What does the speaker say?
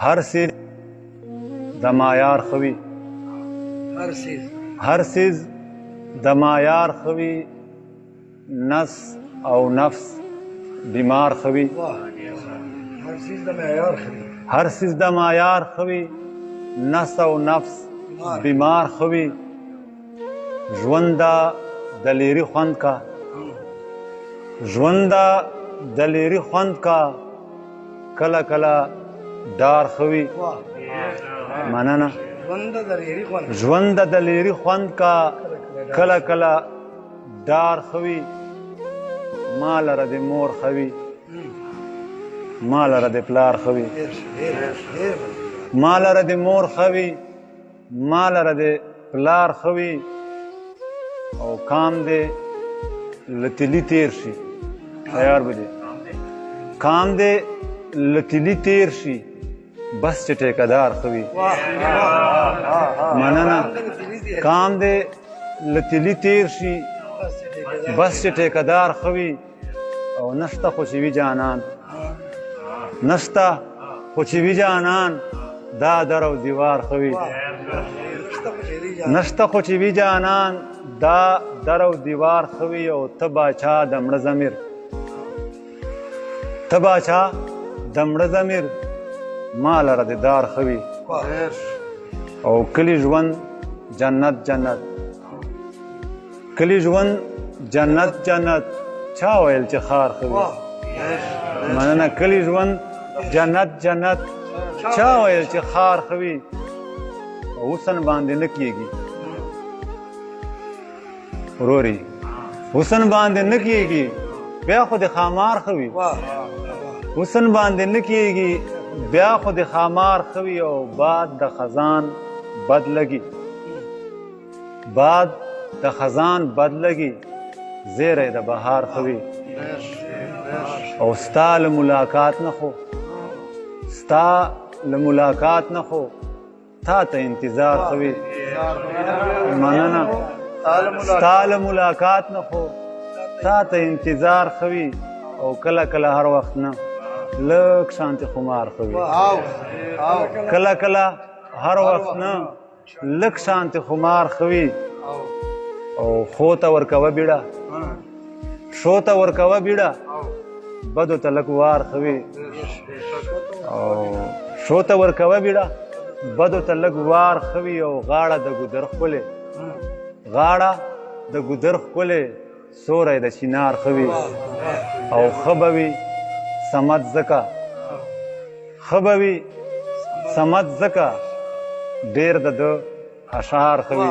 هر سیز د معیار خوي هر سیز د معیار خوي نس او نفس بیمار خوي هر سیز د معیار خوي نس او نفس بیمار خوي ژوند د لیري خوند کا ژوند د لیري خوند کا کله کله دار خوي مننه ژوند د لیري خوند کا کله کله دار خوي ما لره د مور خوي ما لره د پلار خوي ما لره د مور خوي ما لره د پلار خوي او کام دې لتلی تیر شي تیار بجے کام دې لتلی تیر شي بس چې ټیکدار خوي مننه کام دې لتلی تیر شي بس چې ټیکدار خوي او نشته خو چې وي جانان نشته خو چې وي جانان دا در او دیوار خوي نشته خو چې وي جانان دا در او دیوار خوي او ته باچا د مړه ضمیر ته باچا د مړه ضمیر ما لره د دار خوي او کلی ژوند جنت جنت کلی ژوند جنت جنت چا ویل چې خار خوي مننه کلی ژوند جنت جنت چا ویل چې خار خوي حسن باندې نه کیږي وروري حسن باندې نه کیږي بیا خو د خامار خوي حسن باندې نه کیږي بیا خو د خامار خوي او باد د خزان بد لګي باد د خزان بد لګي زیره د بهار خوي او ستا له ملاقات نه خو ستا له ملاقات نه خو تا ته انتظار خوي مننه ستا له ملاقات نه خو تا ته انتظار خوي او کله کله هر وخت نه لږ شانتي خمار خوي کله کله هر وخت نه لږ شانتي خمار خوي او خو ته ورکوه بیړه شو ته ورکوه بیړه بدو ته لږ وار خوي او شو ته ورکوه بیړه بدو ته لږ وار خوي او غاړه د ګودر ښکلې غاړه د ګودر ښکلې سوری د چینار خوي او ښه به وي سمت ځکه ښه به وي سمت ځکه ډېر د ده اشعار خوي